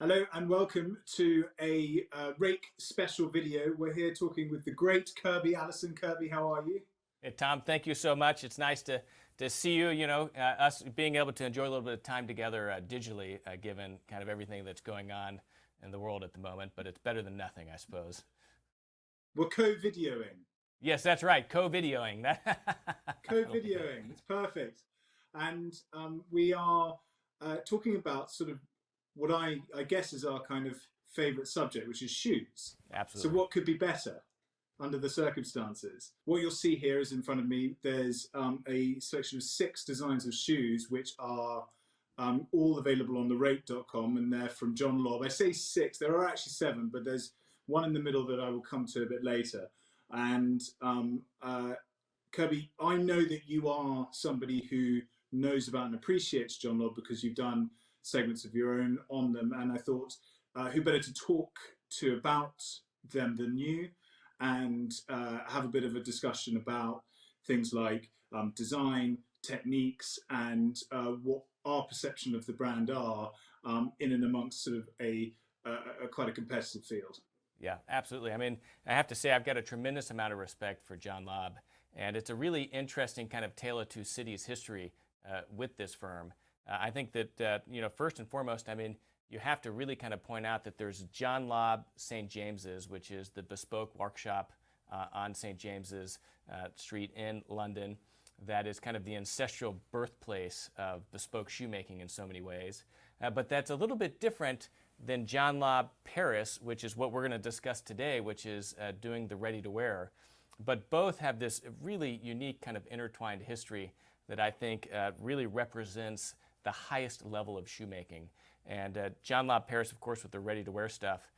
Hello and welcome to a Rake special video. We're here talking with the great Kirby Allison. Kirby, how are you? Hey, Tom, thank you so much. It's nice to see you, us being able to enjoy a little bit of time together digitally, given kind of everything that's going on in the world at the moment, but it's better than nothing, I suppose. We're co-videoing. Yes, that's right, co-videoing. Co-videoing, it's perfect. And we are talking about sort of what I guess is our kind of favorite subject, which is shoes. So Absolutely. what could be better under the circumstances? What you'll see here is in front of me, there's a selection of 6 designs of shoes, which are all available on the rake.com, and they're from John Lobb. I say 6, there are actually 7, but there's one in the middle that I will come to a bit later. And Kirby, I know that you are somebody who knows about and appreciates John Lobb because you've done segments of your own on them, and I thought who better to talk to about them than you, and have a bit of a discussion about things like design, techniques, and what our perception of the brand are in and amongst sort of a quite a competitive field. Yeah, absolutely. I mean, I have to say I've got a tremendous amount of respect for John Lobb, and it's a really interesting kind of tale of two cities history with this firm. I think that, first and foremost, I mean, you have to really kind of point out that there's John Lobb St. James's, which is the bespoke workshop on St. James's Street in London. That is kind of the ancestral birthplace of bespoke shoemaking in so many ways. But that's a little bit different than John Lobb Paris, which is what we're going to discuss today, which is doing the ready-to-wear. But both have this really unique kind of intertwined history that I think really represents the highest level of shoemaking. And John Lobb Paris, of course, with the ready-to-wear stuff,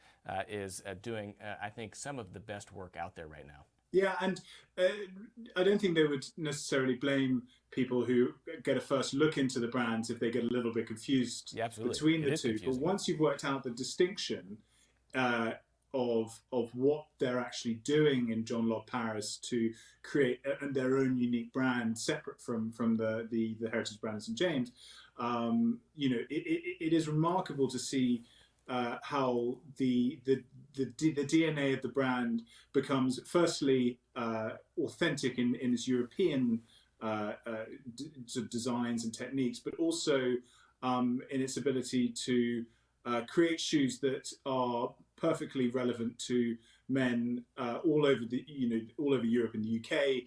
is doing, I think, some of the best work out there right now. Yeah, and I don't think they would necessarily blame people who get a first look into the brands if they get a little bit confused between the two. But once you've worked out the distinction of what they're actually doing in John Lobb Paris to create their own unique brand, separate from the heritage brand of St. James, it is remarkable to see how the DNA of the brand becomes firstly authentic in its European sort of designs and techniques, but also in its ability to create shoes that are perfectly relevant to men all over all over Europe and the UK,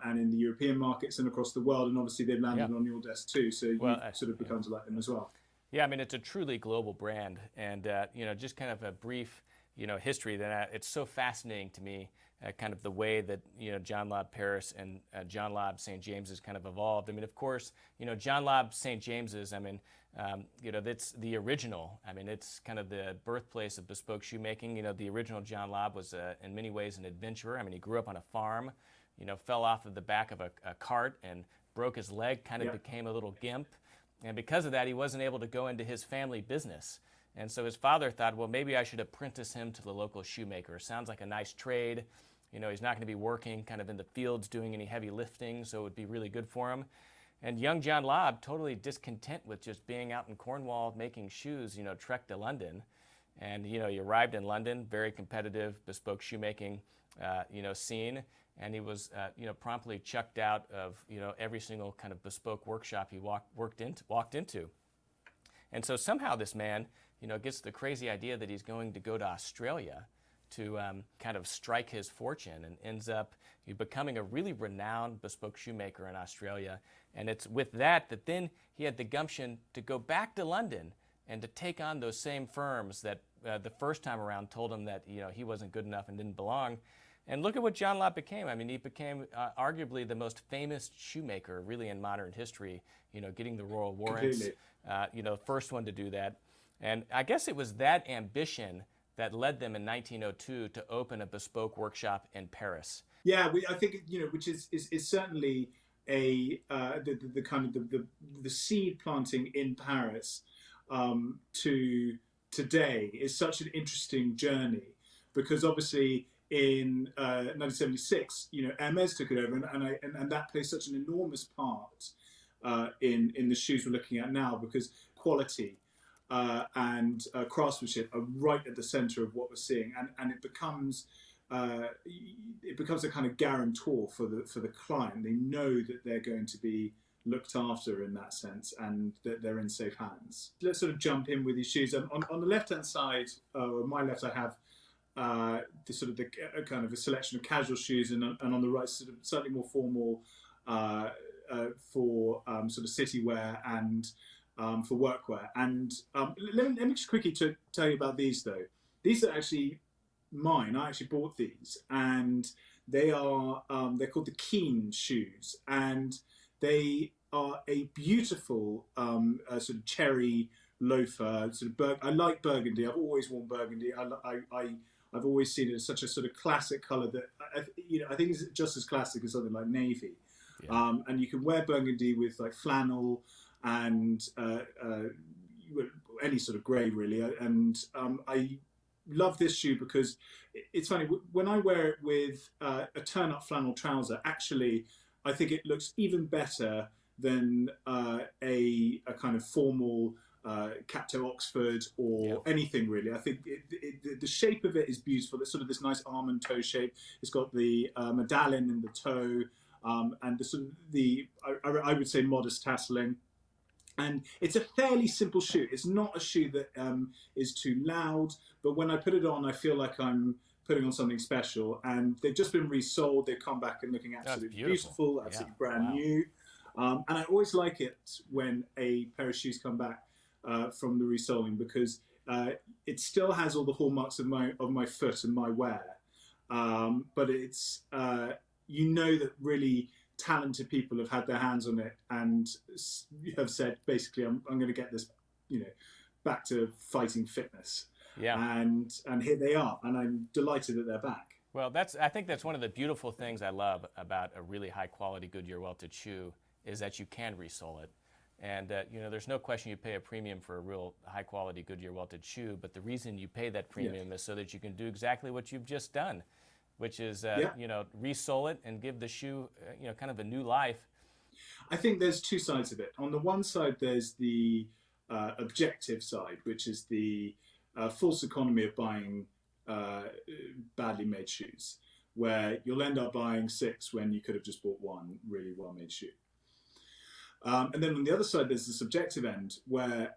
and in the European markets and across the world. And obviously they've landed on your desk too, so you sort of become to like them as well. Yeah, I mean, it's a truly global brand, and just kind of a brief, history that it's so fascinating to me, kind of the way that John Lobb Paris and John Lobb St. James's kind of evolved. I mean, of course, John Lobb St. James's. I mean, that's the original. I mean, it's kind of the birthplace of bespoke shoemaking. The original John Lobb was in many ways an adventurer. I mean, he grew up on a farm, fell off of the back of a cart and broke his leg, kind of became a little gimp. And because of that, he wasn't able to go into his family business. And so his father thought, well, maybe I should apprentice him to the local shoemaker. Sounds like a nice trade. He's not going to be working kind of in the fields doing any heavy lifting, so it would be really good for him. And young John Lobb, totally discontent with just being out in Cornwall making shoes, trekked to London. And, he arrived in London, very competitive bespoke shoemaking, scene. And he was, promptly chucked out of, every single kind of bespoke workshop he walked into. And so somehow this man, gets the crazy idea that he's going to go to Australia to kind of strike his fortune, and ends up becoming a really renowned bespoke shoemaker in Australia. And it's with that then he had the gumption to go back to London and to take on those same firms that the first time around told him that he wasn't good enough and didn't belong. And look at what John Lobb became. I mean, he became arguably the most famous shoemaker really in modern history, getting the royal warrants, first one to do that. And I guess it was that ambition that led them in 1902 to open a bespoke workshop in Paris. Yeah, I think, which is certainly the kind of the seed planting in Paris to today is such an interesting journey, because obviously in 1976, Hermes took it over, and that plays such an enormous part in the shoes we're looking at now, because quality and craftsmanship are right at the center of what we're seeing, and it becomes a kind of guarantor for the client. They know that they're going to be looked after in that sense, and that they're in safe hands. Let's sort of jump in with these shoes. On the left hand side, on my left, I have the kind of a selection of casual shoes, and on the right, sort of slightly more formal for sort of city wear and for workwear. And let me just quickly tell you about these though. These are actually mine. I actually bought these, and they're called the Keen shoes, and they are a beautiful sort of cherry loafer. I like burgundy. I've always worn burgundy. I've always seen it as such a sort of classic color that I think it's just as classic as something like navy. Yeah. And you can wear burgundy with like flannel and any sort of grey really. And I love this shoe because it's funny, when I wear it with a turn-up flannel trouser, actually I think it looks even better than a kind of formal Capto Oxford or anything really. I think the shape of it is beautiful. It's sort of this nice almond toe shape. It's got the medallion in the toe, and the sort of I would say modest tasseling. And it's a fairly simple shoe. It's not a shoe that is too loud, but when I put it on, I feel like I'm putting on something special. And they've just been resold. They've come back and looking absolutely beautiful, absolutely brand new. And I always like it when a pair of shoes come back from the resoling, because it still has all the hallmarks of my foot and my wear, but it's that really talented people have had their hands on it and have said basically I'm going to get this back to fighting fitness. And here they are, and I'm delighted that they're back. Well, I think that's one of the beautiful things I love about a really high quality Goodyear welted shoe, is that you can resole it. And there's no question you pay a premium for a real high-quality Goodyear welted shoe, but the reason you pay that premium is so that you can do exactly what you've just done, which is resole it and give the shoe kind of a new life. I think there's two sides of it. On the one side, there's the objective side, which is the false economy of buying badly made shoes, where you'll end up buying 6 when you could have just bought one really well-made shoe. And then on the other side, there's the subjective end, where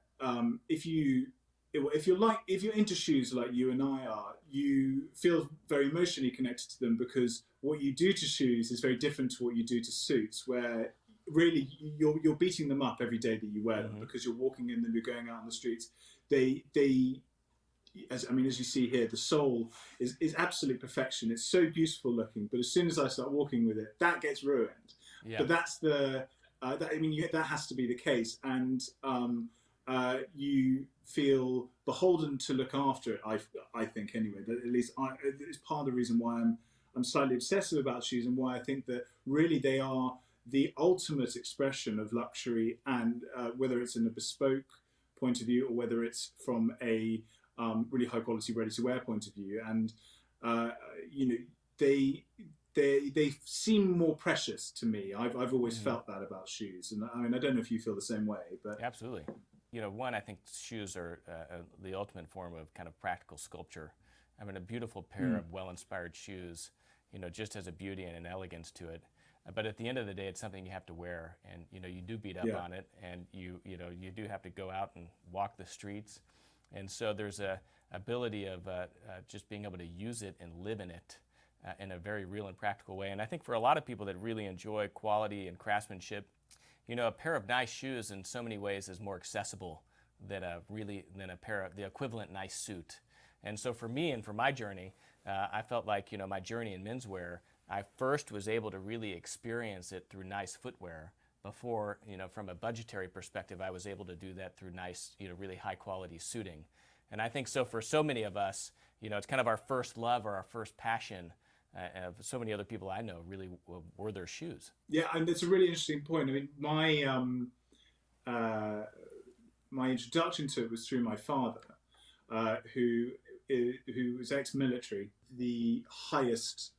if you're into shoes like you and I are, you feel very emotionally connected to them, because what you do to shoes is very different to what you do to suits, where really you're beating them up every day that you wear them, because you're walking in them, you're going out on the streets. As you see here, the sole is absolute perfection. It's so beautiful looking, but as soon as I start walking with it, that gets ruined. Yeah. But that's that has to be the case, and you feel beholden to look after it. I think anyway. That at least it's part of the reason why I'm slightly obsessive about shoes, and why I think that really they are the ultimate expression of luxury, and whether it's in a bespoke point of view or whether it's from a really high quality ready to wear point of view, and they seem more precious to me. I've always felt that about shoes, and I don't know if you feel the same way, but absolutely. One, I think shoes are the ultimate form of kind of practical sculpture. I mean, a beautiful pair of well-inspired shoes, just has a beauty and an elegance to it. But at the end of the day, it's something you have to wear, and you do beat up on it, and you do have to go out and walk the streets, and so there's a ability of just being able to use it and live in it in a very real and practical way. And I think for a lot of people that really enjoy quality and craftsmanship, a pair of nice shoes in so many ways is more accessible than a pair of the equivalent nice suit. And so for me and for my journey, I felt like my journey in menswear, I first was able to really experience it through nice footwear before, from a budgetary perspective, I was able to do that through nice, really high quality suiting. And I think so for so many of us, it's kind of our first love or our first passion. So many other people I know really wore their shoes. Yeah, and it's a really interesting point. I mean, my introduction to it was through my father, who was ex-military. The highest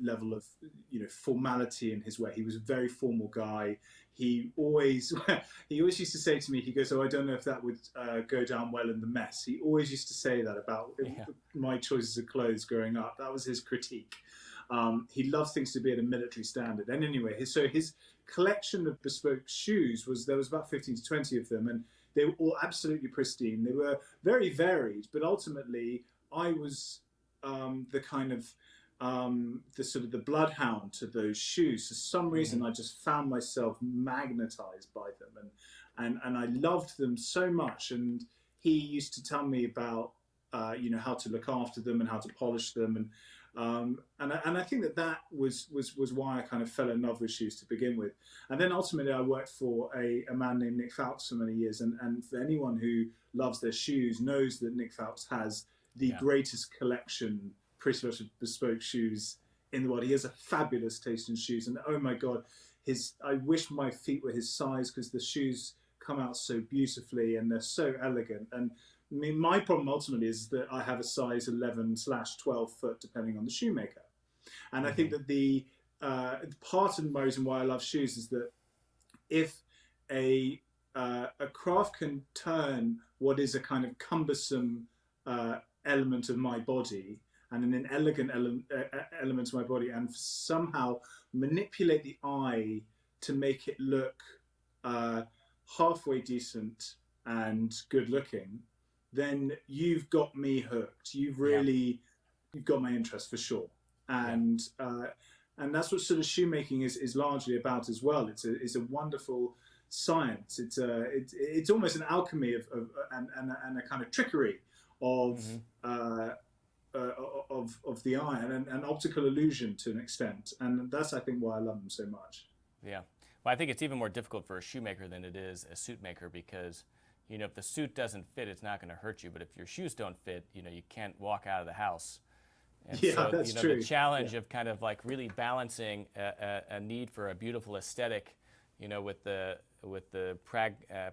level of formality in his way. He was a very formal guy. He always used to say to me, he goes, "Oh, I don't know if that would go down well in the mess." He always used to say that about my choices of clothes growing up. That was his critique. He loved things to be at a military standard. And anyway, his collection of bespoke shoes there was about 15 to 20 of them, and they were all absolutely pristine. They were very varied, but ultimately I was the kind of the sort of the bloodhound to those shoes. For some reason, I just found myself magnetized by them, and I loved them so much. And he used to tell me about how to look after them and how to polish them, and I think that was why I kind of fell in love with shoes to begin with. And then ultimately I worked for a man named Nick Fowkes for many years, and for anyone who loves their shoes knows that Nick Fowkes has the greatest collection pretty much of bespoke shoes in the world. He has a fabulous taste in shoes, and oh my god, I wish my feet were his size, because the shoes come out so beautifully and they're so elegant. And I mean, my problem ultimately is that I have a size 11/12 foot, depending on the shoemaker. And I think that the part of the reason why I love shoes is that if a craft can turn what is a kind of cumbersome element of my body and an elegant element of my body, and somehow manipulate the eye to make it look halfway decent and good looking, then you've got me hooked. You've got my interest for sure. And that's what sort of shoemaking is largely about as well. It's a wonderful science. It's almost an alchemy and a kind of trickery of the eye, and an optical illusion to an extent. And that's, I think, why I love them so much. Yeah. Well, I think it's even more difficult for a shoemaker than it is a suit maker, because if the suit doesn't fit, it's not going to hurt you. But if your shoes don't fit, you can't walk out of the house. And so, that's true. The challenge of kind of like really balancing a need for a beautiful aesthetic, with the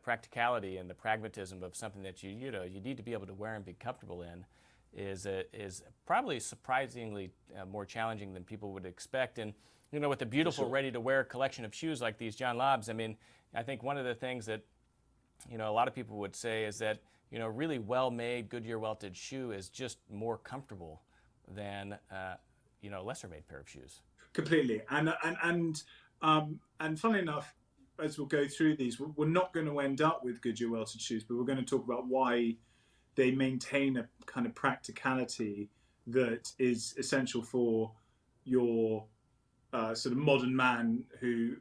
practicality and the pragmatism of something that you need to be able to wear and be comfortable in, is probably surprisingly more challenging than people would expect. And with a beautiful, ready-to-wear collection of shoes like these John Lobbs, I mean, I think one of the things that a lot of people would say is that really well-made Goodyear welted shoe is just more comfortable than a lesser-made pair of shoes. Completely, and funnily enough, as we'll go through these, we're not going to end up with Goodyear welted shoes, but we're going to talk about why they maintain a kind of practicality that is essential for your sort of modern man who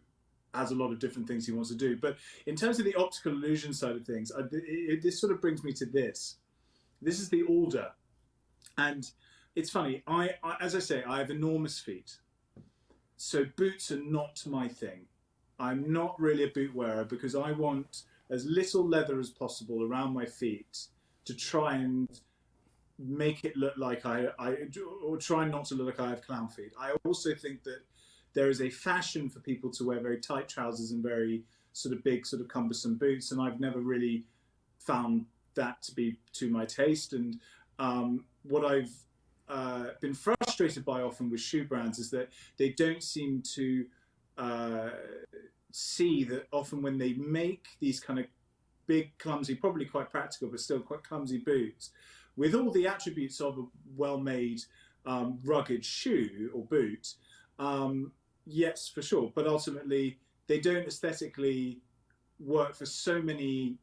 has a lot of different things he wants to do. But in terms of the optical illusion side of things, this sort of brings me to this. This is the Alder. And it's funny, as I say, I have enormous feet. So boots are not my thing. I'm not really a boot wearer, because I want as little leather as possible around my feet to try and make it look like or try not to look like I have clown feet. I also think that there is a fashion for people to wear very tight trousers and very sort of big, sort of cumbersome boots, and I've never really found that to be to my taste. And what I've been frustrated by often with shoe brands is that they don't seem to see that often when they make these kind of big, clumsy, probably quite practical, but still quite clumsy boots, with all the attributes of a well-made, rugged shoe or boot, yes, for sure. But ultimately, they don't aesthetically work for so many,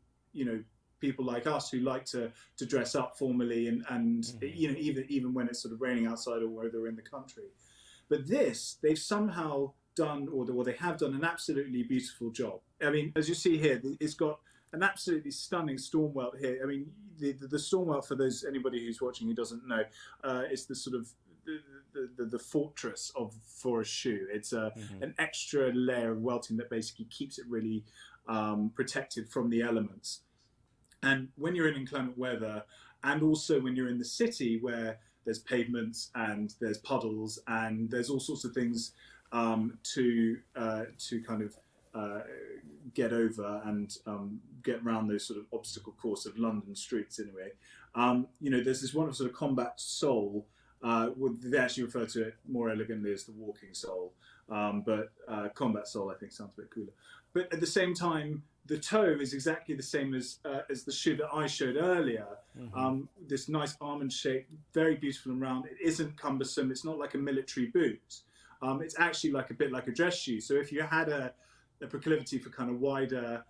people like us who like to dress up formally and even when it's sort of raining outside or whether they're in the country. But this, they've somehow done, or they have done, an absolutely beautiful job. I mean, as you see here, it's got an absolutely stunning stormwelt here. I mean, the stormwelt, for anybody who's watching who doesn't know, is the sort of the fortress for a shoe. It's an extra layer of welting that basically keeps it really protected from the elements. And when you're in inclement weather, and also when you're in the city where there's pavements and there's puddles and there's all sorts of things to kind of get over and get around those sort of obstacle course of London streets anyway. There's this wonderful sort of combat sole They actually refer to it more elegantly as the walking sole, but combat sole I think sounds a bit cooler. But at the same time, the toe is exactly the same as the shoe that I showed earlier. This nice almond shape, very beautiful and round. It isn't cumbersome. It's not like a military boot. It's actually like a bit like a dress shoe. So if you had a proclivity for kind of wider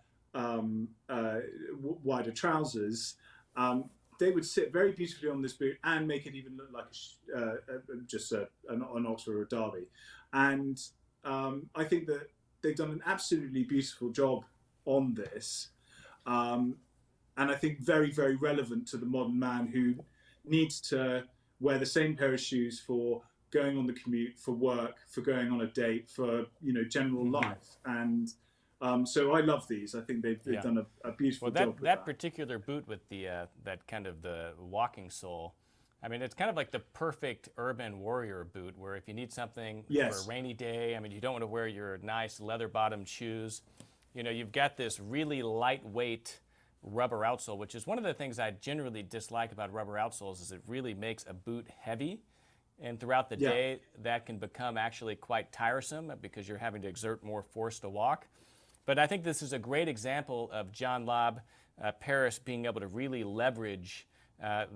trousers, they would sit very beautifully on this boot and make it even look like just an Oxford or a Derby. And I think that they've done an absolutely beautiful job on this. And I think very, very relevant to the modern man who needs to wear the same pair of shoes for going on the commute, for work, for going on a date, for general life. And so I love these. I think they've done a beautiful job with that particular boot with the that kind of the walking sole, I mean, it's kind of like the perfect urban warrior boot, where if you need something for a rainy day, I mean, you don't want to wear your nice leather-bottomed shoes. You've got this really lightweight rubber outsole, which is one of the things I generally dislike about rubber outsoles, is it really makes a boot heavy. And throughout the day, that can become actually quite tiresome because you're having to exert more force to walk. But I think this is a great example of John Lobb Paris being able to really leverage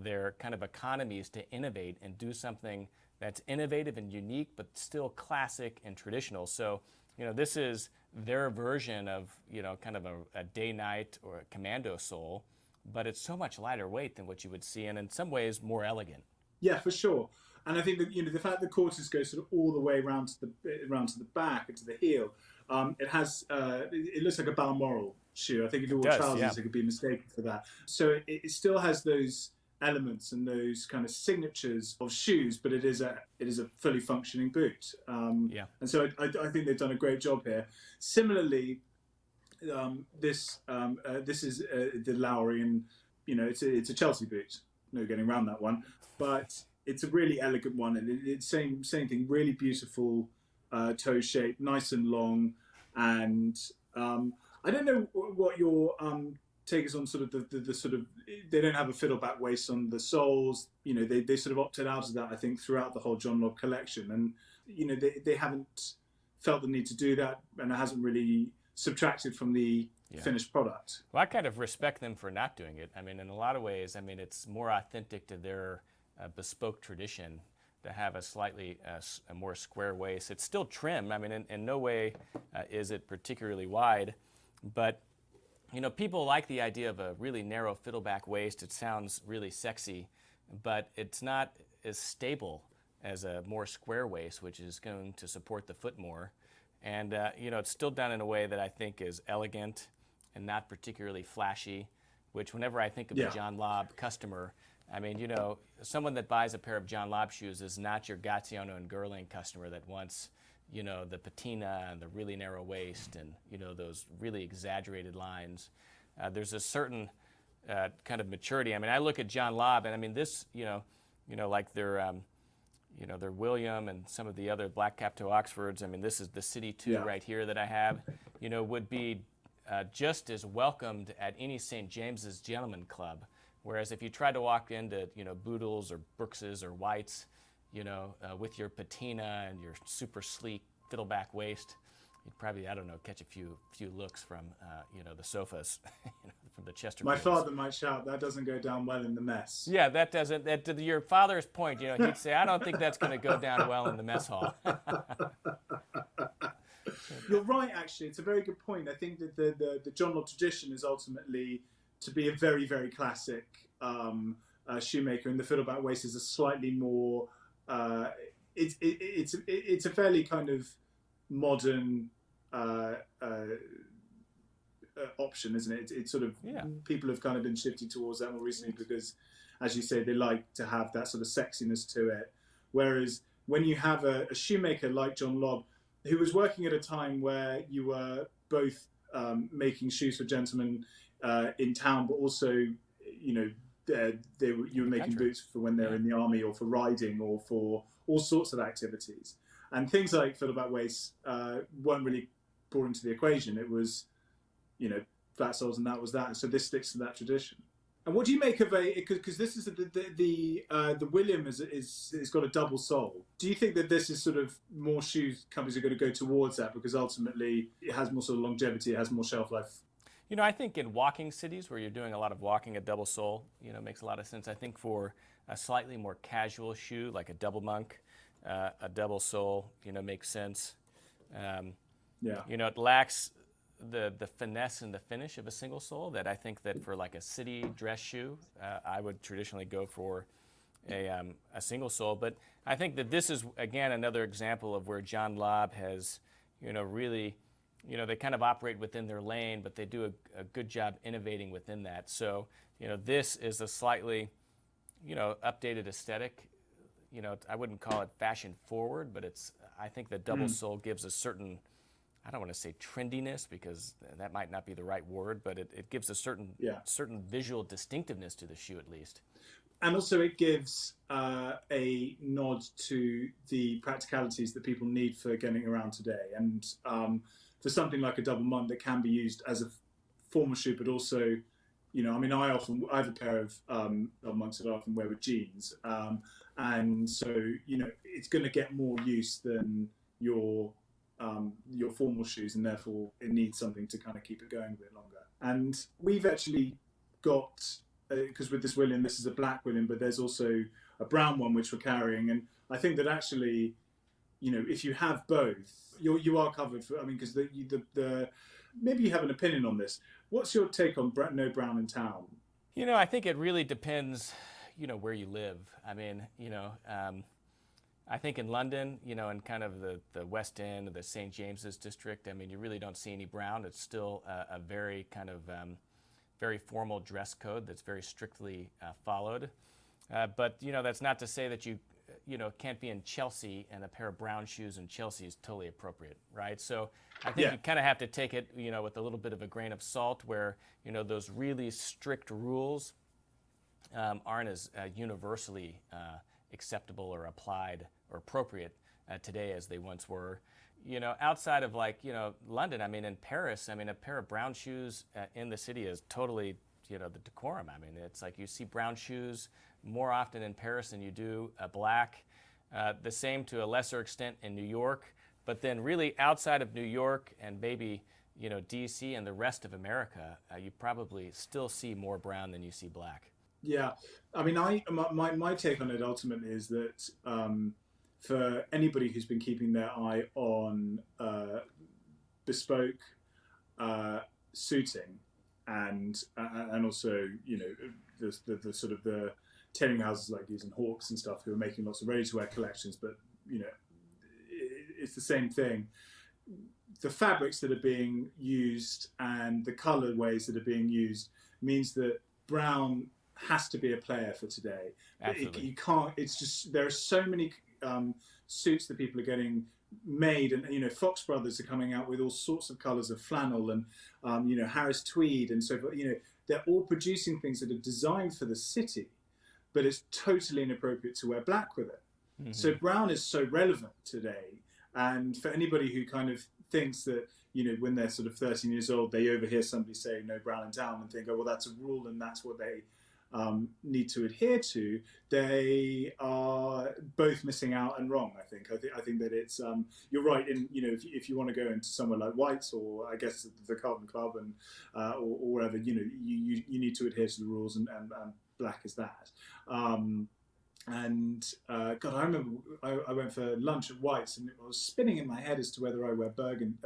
their kind of economies to innovate and do something that's innovative and unique, but still classic and traditional. So, this is their version of, kind of a day-night or a commando sole, but it's so much lighter weight than what you would see, and in some ways more elegant. Yeah, for sure. And I think that the fact that quarters go sort of all the way around to the back and to the heel, it looks like a Balmoral shoe. I think if you wore trousers, it could be mistaken for that. So it still has those elements and those kind of signatures of shoes, but it is a fully functioning boot. And so I think they've done a great job here. Similarly, this is the Lowry, and it's a Chelsea boot. No getting around that one, but it's a really elegant one, and it's same thing. Really beautiful toe shape, nice and long, and I don't know what your take is on sort of the sort of, they don't have a fiddleback waist on the soles. They sort of opted out of that, I think, throughout the whole John Lobb collection, and they haven't felt the need to do that, and it hasn't really subtracted from the finished product. Well, I kind of respect them for not doing it. I mean, in a lot of ways, I mean, it's more authentic to their bespoke tradition to have a slightly a more square waist. It's still trim. I mean, in no way is it particularly wide, but people like the idea of a really narrow fiddleback waist. It sounds really sexy, but it's not as stable as a more square waist, which is going to support the foot more. And it's still done in a way that I think is elegant and not particularly flashy, which whenever I think of a John Lobb customer, I mean, someone that buys a pair of John Lobb shoes is not your Gaziano and Gerling customer that wants, the patina and the really narrow waist and, those really exaggerated lines. There's a certain kind of maturity. I mean, I look at John Lobb, and I mean, this, like their William and some of the other black cap toe Oxfords. I mean, this is the City 2 right here that I have, would be just as welcomed at any St. James's Gentleman Club. Whereas if you try to walk into, Boodles or Brookses or Whites, with your patina and your super sleek fiddleback waist, you'd probably, I don't know, catch a few looks from, the sofas, from the Chesterfields. My father might shout, "That doesn't go down well in the mess." Yeah, that doesn't. That, to your father's point, he'd say, "I don't think that's going to go down well in the mess hall." You're right, actually. It's a very good point. I think that the John Lobb tradition is ultimately to be a very, very classic shoemaker, and the fiddleback waist is a slightly more. It's a fairly kind of modern option, isn't it? It's sort of people have kind of been shifting towards that more recently because, as you say, they like to have that sort of sexiness to it. Whereas when you have a shoemaker like John Lobb, who was working at a time where you were both making shoes for gentlemen in town, but also, you were making boots for when they're in the army or for riding or for all sorts of activities. And things like fiddleback waists weren't really brought into the equation. It was, flat soles, and that was that. And so this sticks to that tradition. And what do you make of because this is the William is got a double sole. Do you think that this is sort of more shoes companies are going to go towards that because ultimately it has more sort of longevity, it has more shelf life? I think in walking cities where you're doing a lot of walking, a double sole, makes a lot of sense. I think for a slightly more casual shoe like a double monk, a double sole, makes sense. Yeah. It lacks the finesse and the finish of a single sole that I think that for like a city dress shoe, I would traditionally go for a single sole. But I think that this is, again, another example of where John Lobb has, really, they kind of operate within their lane, but they do a good job innovating within that. So, this is a slightly, updated aesthetic. I wouldn't call it fashion forward, but I think the double sole gives a certain, I don't want to say trendiness because that might not be the right word, but it gives a certain visual distinctiveness to the shoe at least. And also it gives a nod to the practicalities that people need for getting around today. And for something like a double monk that can be used as a formal shoe, but also, I have a pair of monks that I often wear with jeans. And so, it's going to get more use than your formal shoes, and therefore it needs something to kind of keep it going a bit longer. And we've actually got, because with this William, this is a black William, but there's also a brown one which we're carrying. And I think that actually, if you have both, you are covered for. Because the maybe you have an opinion on this. What's your take on no brown in town? I think it really depends, where you live. I think in London, in kind of the West End or the St. James's district, you really don't see any brown. It's still a very kind of very formal dress code that's very strictly followed. But, that's not to say that you can't be in Chelsea and a pair of brown shoes in Chelsea is totally appropriate, right? So I think you kind of have to take it, with a little bit of a grain of salt where, those really strict rules aren't as universally acceptable or applied or appropriate today as they once were. Outside of London, in Paris, a pair of brown shoes in the city is totally, the decorum. It's like you see brown shoes more often in Paris than you do black. The same to a lesser extent in New York, but then really outside of New York and maybe, DC and the rest of America, you probably still see more brown than you see black. Yeah, my take on it ultimately is that for anybody who's been keeping their eye on bespoke suiting and also the sort of the tailoring houses like these and Hawks and stuff who are making lots of ready-to-wear collections, but it's the same thing. The fabrics that are being used and the colorways that are being used means that brown has to be a player for today. Absolutely. You can't. It's just there are so many suits that people are getting made, and Fox Brothers are coming out with all sorts of colours of flannel and Harris tweed and so forth. They're all producing things that are designed for the city, but it's totally inappropriate to wear black with it. Mm-hmm. So brown is so relevant today, and for anybody who kind of thinks that when they're sort of 13 years old, they overhear somebody say no brown in town and think, oh well, that's a rule and that's what they need to adhere to, they are both missing out and wrong. I think that it's you're right in if you want to go into somewhere like White's or I guess the Carlton Club and or wherever you need to adhere to the rules and black is that. God, I remember I went for lunch at White's and it was spinning in my head as to whether I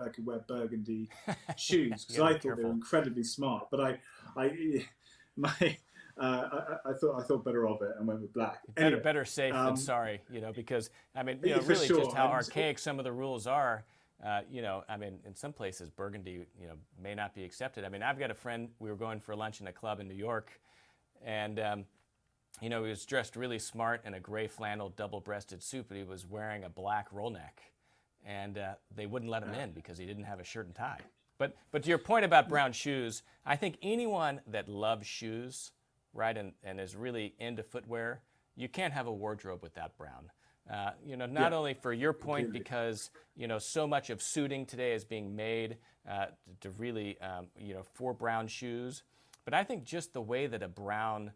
could wear burgundy shoes because I thought they were incredibly smart, but I thought better of it and went with black. Anyway, better safe than sorry, because really sure. Just how archaic some of the rules are. In some places burgundy, may not be accepted. I've got a friend. We were going for lunch in a club in New York, and he was dressed really smart in a gray flannel double-breasted suit, but he was wearing a black roll neck, and they wouldn't let him in because he didn't have a shirt and tie. But to your point about brown shoes, I think anyone that loves shoes, right, and is really into footwear, you can't have a wardrobe without brown. Not only for your point, because so much of suiting today is being made to really for brown shoes, But I think just the way that a brown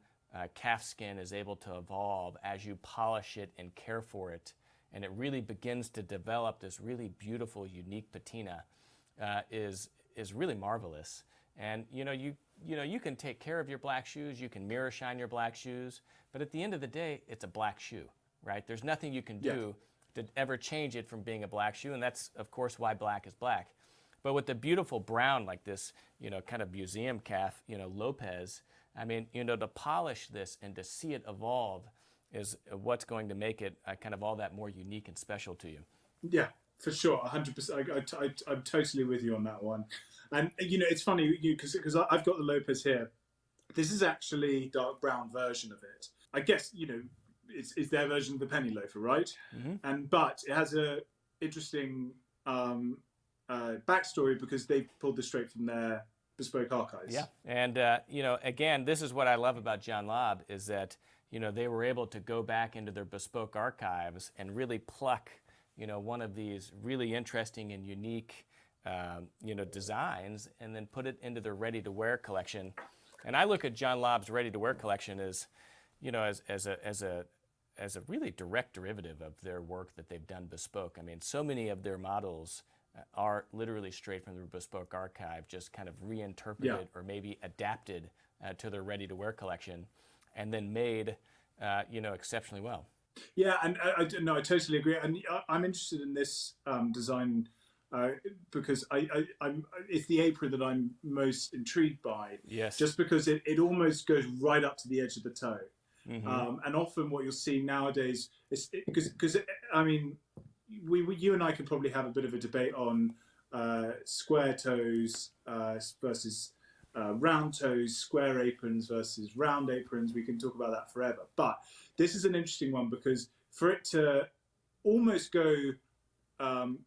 calf skin is able to evolve as you polish it and care for it, and it really begins to develop this really beautiful, unique patina, is really marvelous. And you can take care of your black shoes, you can mirror shine your black shoes, but at the end of the day, it's a black shoe, right? There's nothing you can do to ever change it from being a black shoe, and that's of course why black is black. But with the beautiful brown like this, kind of museum calf, Lopez, I mean, to polish this and to see it evolve is what's going to make it kind of all that more unique and special to you. Yeah, for sure, 100%. I'm totally with you on that one. And it's funny because I've got the Lopez here. This is actually a dark brown version of it. I guess it's their version of the Penny Loafer, right? Mm-hmm. But it has a interesting backstory because they pulled this straight from their bespoke archives. Yeah, and again, this is what I love about John Lobb is that they were able to go back into their bespoke archives and really pluck one of these really interesting and unique designs, and then put it into their ready-to-wear collection. And I look at John Lobb's ready-to-wear collection as a really direct derivative of their work that they've done bespoke. I mean, so many of their models are literally straight from their bespoke archive, just kind of reinterpreted or maybe adapted to their ready-to-wear collection, and then made exceptionally well. Yeah, and I totally agree. And I'm interested in this design because it's the apron that I'm most intrigued by. Yes. Just because it almost goes right up to the edge of the toe. Mm-hmm. And often what you'll see nowadays is because I mean, you and I could probably have a bit of a debate on square toes versus round toes, square aprons versus round aprons. We can talk about that forever. But this is an interesting one because for it to almost go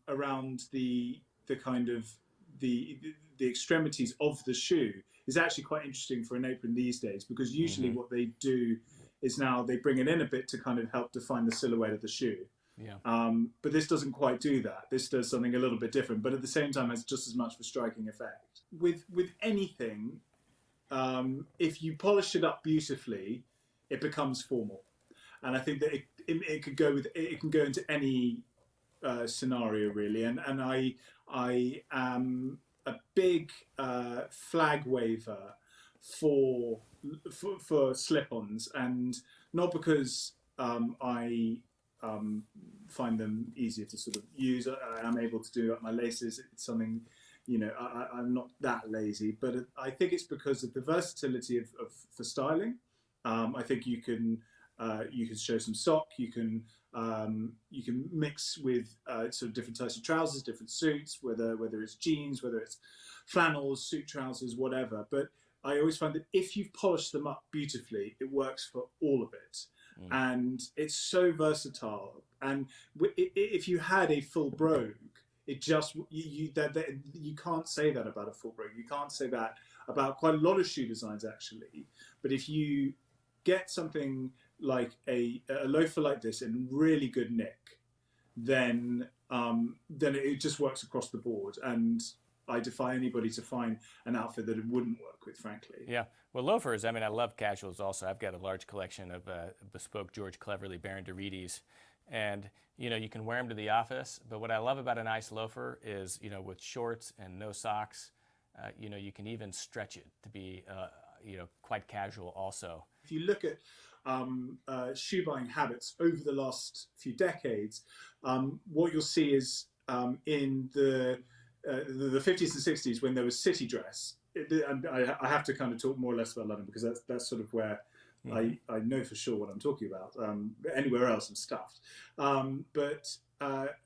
around the kind of the extremities of the shoe is actually quite interesting for an apron these days, because usually what they do is now they bring it in a bit to kind of help define the silhouette of the shoe. Yeah. But this doesn't quite do that. This does something a little bit different, but at the same time has just as much of a striking effect. With anything, if you polish it up beautifully, it becomes formal, and I think that it can go into any scenario really. And I am a big flag waver for slip-ons, and not because I find them easier to sort of use. I'm able to do up my laces. It's something, I'm not that lazy, but I think it's because of the versatility for styling. I think you can show some sock. You can mix with sort of different types of trousers, different suits, whether it's jeans, whether it's flannels, suit trousers, whatever. But I always find that if you've polished them up beautifully, it works for all of it. And it's so versatile. And if you had a full brogue, it just you can't say that about a full brogue. You can't say that about quite a lot of shoe designs actually. But if you get something like a loafer like this in really good nick, then it just works across the board. And I defy anybody to find an outfit that it wouldn't work with, frankly. Yeah. Well, loafers, I mean, I love casuals also. I've got a large collection of bespoke George Cleverly Baron DeRides. And, you can wear them to the office. But what I love about a nice loafer is, with shorts and no socks, you can even stretch it to be, quite casual also. If you look at shoe buying habits over the last few decades, what you'll see is in the 50s and 60s, when there was city dress, and I have to kind of talk more or less about London because that's sort of where I know for sure what I'm talking about. Anywhere else I'm stuffed. But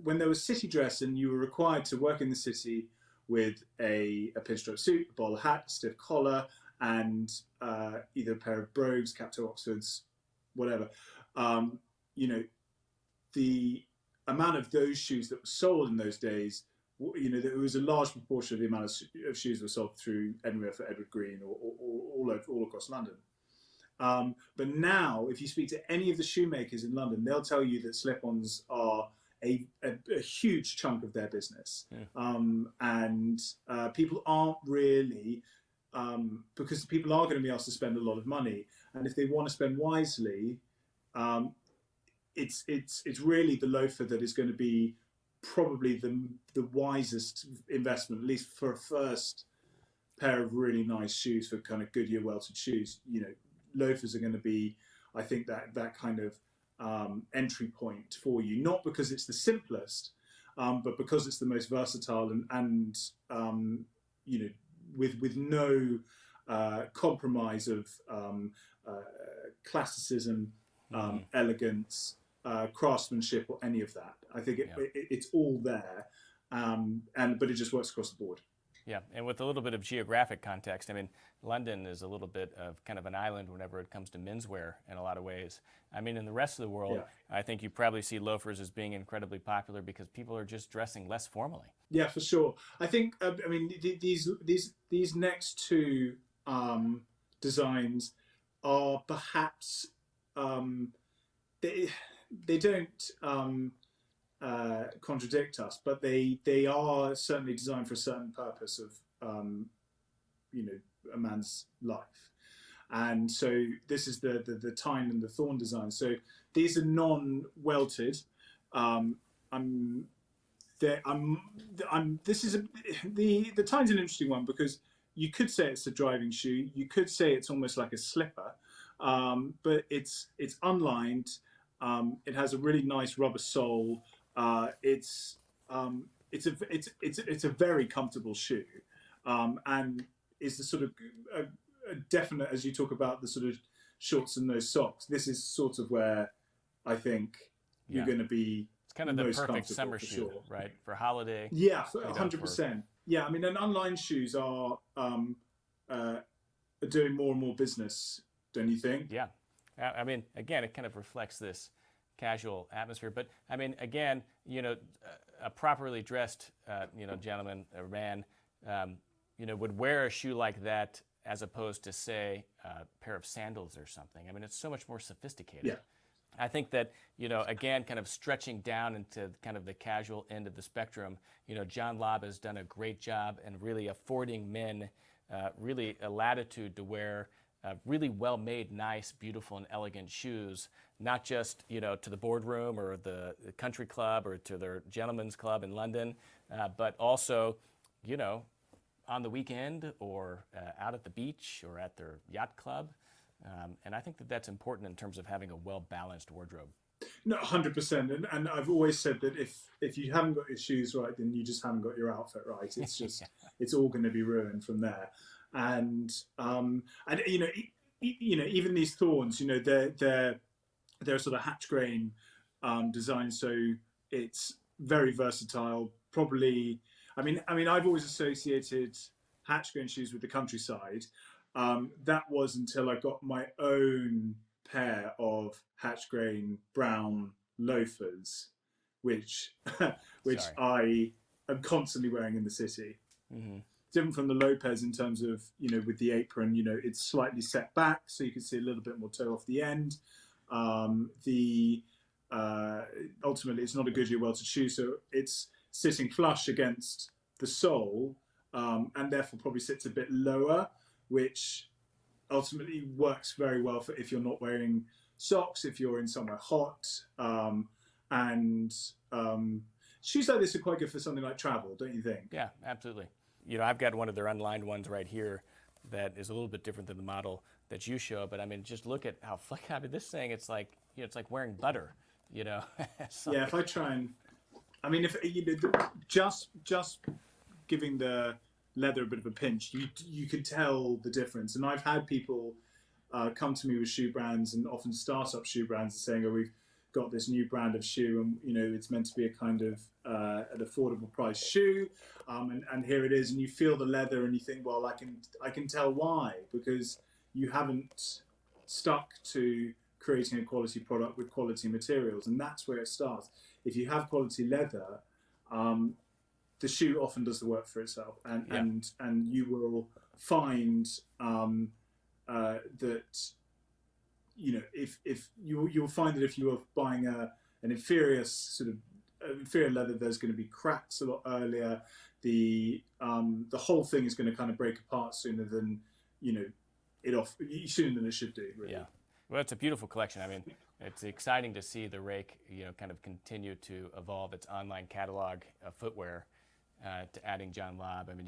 when there was city dress and you were required to work in the city with a pinstripe suit, a bowler hat, stiff collar, and either a pair of brogues, cap-toe Oxfords, whatever, the amount of those shoes that were sold in those days, there was a large proportion of the amount of shoes that were sold through anywhere for Edward Green or all across London. But now, if you speak to any of the shoemakers in London, they'll tell you that slip-ons are a huge chunk of their business. Yeah. And people aren't really because people are going to be asked to spend a lot of money, and if they want to spend wisely, it's really the loafer that is going to be probably the wisest investment, at least for a first pair of really nice shoes, for kind of Goodyear welted shoes. Loafers are going to be, I think, that kind of entry point for you, not because it's the simplest, but because it's the most versatile and with no compromise of classicism, elegance, craftsmanship, or any of that. I think it's all there, but it just works across the board. Yeah, and with a little bit of geographic context, I mean, London is a little bit of kind of an island whenever it comes to menswear in a lot of ways. I mean, in the rest of the world, I think you probably see loafers as being incredibly popular because people are just dressing less formally. Yeah, for sure. I think, I mean, these next two designs are perhaps, they don't contradict us, but they are certainly designed for a certain purpose of a man's life. And so this is the Tyne and the Thorn design. So these are non-welted. The Tyne's an interesting one because you could say it's a driving shoe. You could say it's almost like a slipper, but it's unlined. It has a really nice rubber sole. It's a very comfortable shoe, and is the sort of a definite, as you talk about the sort of shorts and those socks. This is sort of where I think you're going to be. It's kind of the perfect summer shoe, right? For holiday. Yeah, 100%. Yeah, I mean, and unlined shoes are doing more and more business, don't you think? Yeah, I mean, again, it kind of reflects this casual atmosphere. But I mean, again, a properly dressed, gentleman, a man, would wear a shoe like that as opposed to, say, a pair of sandals or something. I mean, it's so much more sophisticated. Yeah. I think that, again, kind of stretching down into kind of the casual end of the spectrum, John Lobb has done a great job in really affording men really a latitude to wear really well-made, nice, beautiful, and elegant shoes, not just, to the boardroom or the country club or to their gentleman's club in London, but also, on the weekend or out at the beach or at their yacht club. And I think that that's important in terms of having a well-balanced wardrobe. No, 100%. And I've always said that if you haven't got your shoes right, then you just haven't got your outfit right. It's just, it's all going to be ruined from there. And even these thorns, they're sort of hatch grain design. So it's very versatile. Probably, I mean, I've always associated hatch grain shoes with the countryside. That was until I got my own pair of hatch grain brown loafers, which I am constantly wearing in the city. Mm-hmm. Different from the Lopez in terms of, with the apron, it's slightly set back so you can see a little bit more toe off the end. Ultimately, it's not a Goodyear welted shoe, so it's sitting flush against the sole, and therefore probably sits a bit lower, which ultimately works very well for if you're not wearing socks, if you're in somewhere hot, and shoes like this are quite good for something like travel, don't you think? Yeah, absolutely. I've got one of their unlined ones right here that is a little bit different than the model that you show, but I mean, just look at how I mean, this thing, it's like, it's like wearing butter, Yeah, if I try and, I mean, if just giving the leather a bit of a pinch, you could tell the difference. And I've had people come to me with shoe brands, and often startup shoe brands, saying, "Oh, we've got this new brand of shoe, and it's meant to be a kind of an affordable price shoe, and here it is." And you feel the leather, and you think, "Well, I can tell why, because you haven't stuck to creating a quality product with quality materials, and that's where it starts. If you have quality leather, the shoe often does the work for itself, and you will find that if you'll find that if you are buying an inferior sort of inferior leather, there's going to be cracks a lot earlier. The whole thing is going to kind of break apart sooner than sooner than it should do. Really. Yeah. Well, it's a beautiful collection. I mean, it's exciting to see the Rake, kind of continue to evolve its online catalog of footwear to adding John Lobb. I mean,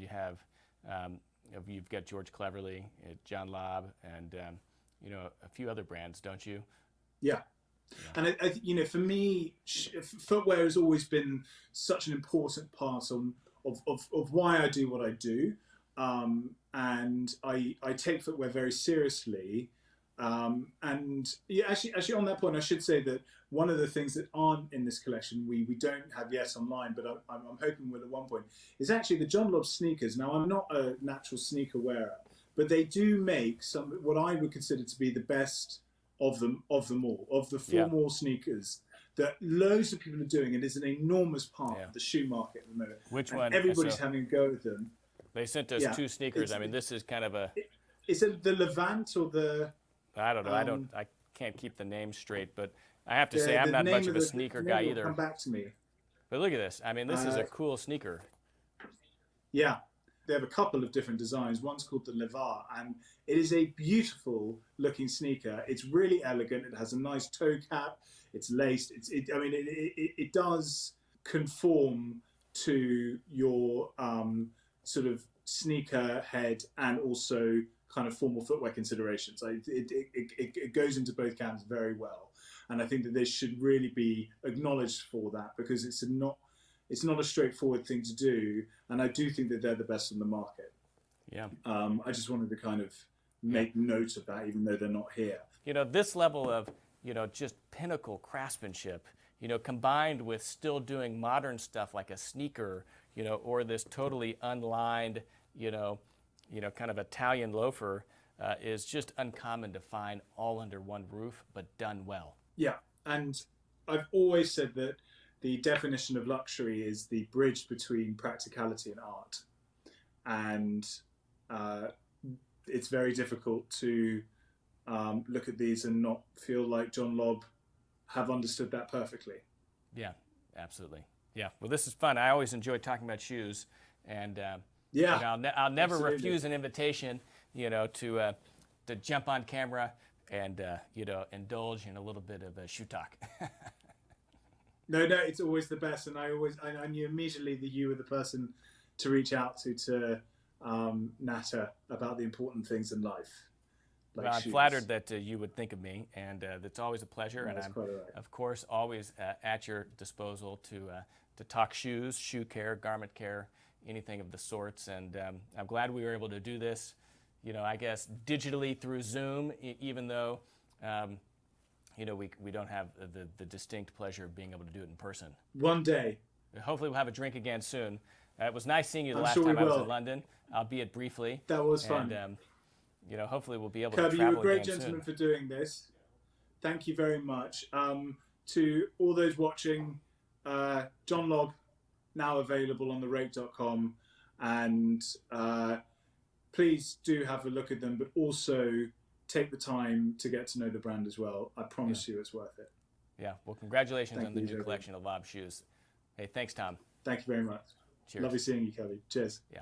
you've got George Cleverly, John Lobb, and a few other brands, don't you? Yeah. And for me, footwear has always been such an important part of why I do what I do, and I take footwear very seriously. Actually, on that point, I should say that one of the things that aren't in this collection, we don't have yet online, but I'm hoping will at one point, is actually the John Lobb sneakers. Now, I'm not a natural sneaker wearer, but they do make some what I would consider to be the best of them all, of the formal sneakers that loads of people are doing, and is an enormous part of the shoe market at the moment. Which one? Everybody's having a go at them. They sent us two sneakers. I mean, this is kind of a... Is it the Levant or the... I don't know. I can't keep the name straight, but I have to say I'm not much of a sneaker guy either. Come back to me. But look at this. I mean, this is a cool sneaker. Yeah. They have a couple of different designs. One's called the Levar, and it is a beautiful looking sneaker. It's really elegant. It has a nice toe cap. It's laced. It does conform to your sort of sneaker head and also kind of formal footwear considerations. It goes into both camps very well, and I think that this should really be acknowledged for that, because it's not a straightforward thing to do, and I do think that they're the best on the market. Yeah. I just wanted to kind of make note of that, even though they're not here. This level of just pinnacle craftsmanship, combined with still doing modern stuff like a sneaker, or this totally unlined, kind of Italian loafer, is just uncommon to find all under one roof, but done well. Yeah, and I've always said that the definition of luxury is the bridge between practicality and art. And it's very difficult to look at these and not feel like John Lobb have understood that perfectly. Yeah, absolutely. Yeah, well, this is fun. I always enjoy talking about shoes, and I'll never refuse an invitation, to jump on camera and indulge in a little bit of shoe talk. No, it's always the best, and I knew immediately that you were the person to reach out to natter about the important things in life. Like well, I'm shoes. flattered that you would think of me, and it's always a pleasure. And I'm, of course, always at your disposal to talk shoes, shoe care, garment care, anything of the sorts. And I'm glad we were able to do this, I guess digitally through Zoom, even though we don't have the distinct pleasure of being able to do it in person. One day. Hopefully we'll have a drink again soon. It was nice seeing you the last sure time I was in London, albeit briefly. That was fun. And, hopefully we'll be able Kirby, to travel you're a great again gentleman soon. for doing this. Thank you very much. To all those watching, John Lobb, now available on the Rake.com, and please do have a look at them, but also take the time to get to know the brand as well. I promise you it's worth it. Yeah, well, congratulations on the new collection of Lobb shoes. Hey, thanks, Tom. Thank you very much. Cheers. Lovely seeing you, Kelly. Cheers. Yeah.